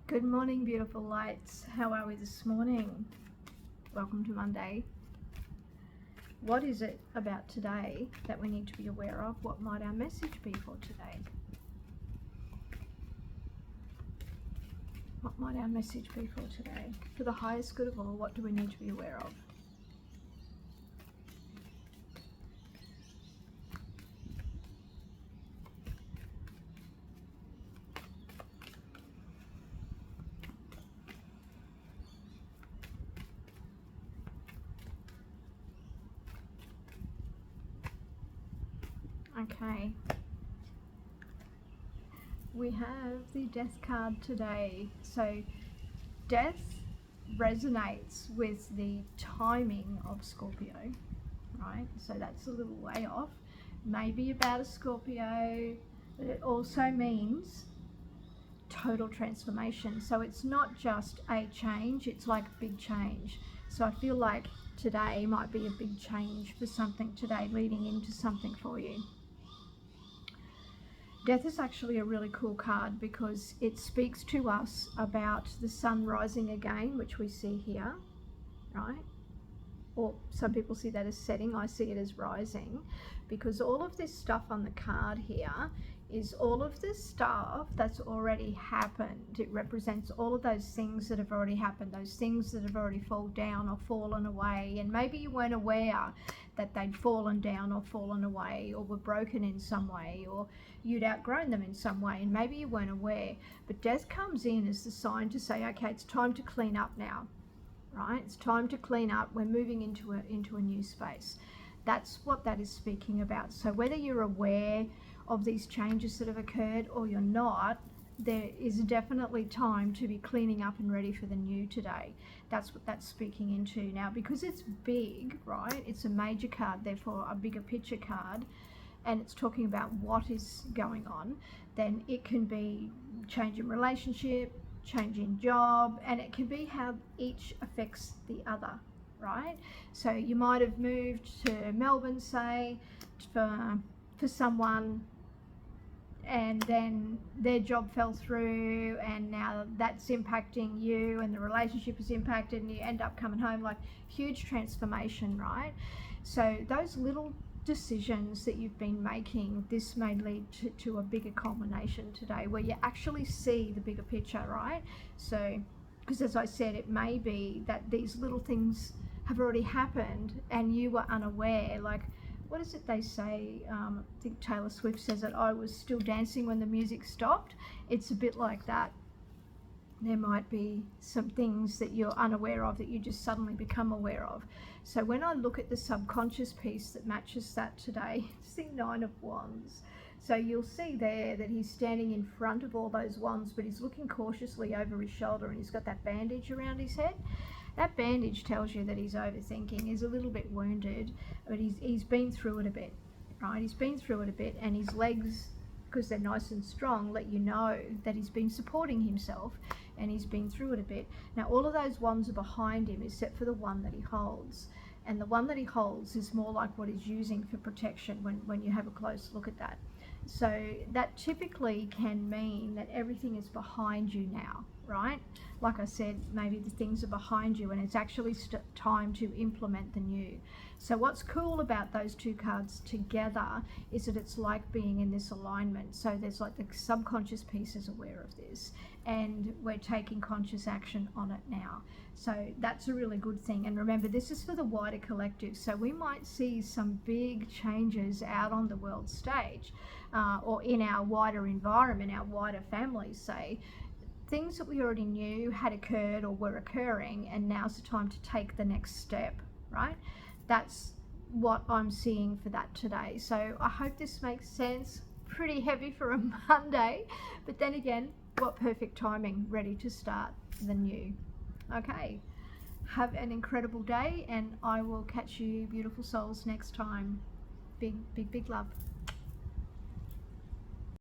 Good morning, beautiful lights. How are we this morning? Welcome to Monday. What is it about today that we need to be aware of? What might our message be for today? What might our message be for today? For the highest good of all, what do we need to be aware of? Okay. We have the death card today. So death resonates with the timing of Scorpio, right? So that's a little way off. Maybe about a Scorpio, but it also means total transformation. So it's not just a change, it's like a big change. So I feel like today might be a big change for something today, leading into something for you. Death is actually a really cool card because it speaks to us about the sun rising again, which we see here, right? Or some people see that as setting. I see it as rising, because all of this stuff on the card here is all of this stuff that's already happened. It represents all of those things that have already happened, those things that have already fallen down or fallen away, and maybe you weren't aware that they'd fallen down or fallen away or were broken in some way, or you'd outgrown them in some way, and maybe you weren't aware. But death comes in as the sign to say, okay, it's time to clean up now. Right? It's time to clean up. We're moving into a new space. That's what that is speaking about. So whether you're aware of these changes that have occurred or you're not, there is definitely time to be cleaning up and ready for the new today. That's what that's speaking into. Now, because it's big, right? It's a major card, therefore a bigger picture card, and it's talking about what is going on, then it can be change in relationship, change in job, and it can be how each affects the other, right? So you might have moved to Melbourne, say, for someone, and then their job fell through, and now that's impacting you, and the relationship is impacted, and you end up coming home, like huge transformation, right? So those little decisions that you've been making, this may lead to a bigger culmination today where you actually see the bigger picture, right? So, because as I said, it may be that these little things have already happened and you were unaware. Like, what is it they say? I think Taylor Swift says that I was still dancing when the music stopped. It's a bit like that. There might be some things that you're unaware of that you just suddenly become aware of. So when I look at the subconscious piece that matches that today, it's the Nine of Wands. So you'll see there that he's standing in front of all those wands, but he's looking cautiously over his shoulder, and he's got that bandage around his head. That bandage tells you that he's overthinking, he's a little bit wounded, but he's been through it a bit, right? He's been through it a bit, and his legs, because they're nice and strong, let you know that he's been supporting himself and he's been through it a bit. Now all of those wands are behind him except for the one that he holds, and the one that he holds is more like what he's using for protection when you have a close look at that. So that typically can mean that everything is behind you now, right? Like I said, maybe the things are behind you and it's actually time to implement the new. So what's cool about those two cards together is that it's like being in this alignment. So there's like the subconscious piece is aware of this, and we're taking conscious action on it now. So that's a really good thing. And remember, this is for the wider collective. So we might see some big changes out on the world stage, or in our wider environment, our wider families, say, things that we already knew had occurred or were occurring, and now's the time to take the next step, right? That's what I'm seeing for that today. So I hope this makes sense. Pretty heavy for a Monday, but then again, what perfect timing, ready to start the new. Okay, have an incredible day, and I will catch you beautiful souls next time. Big love.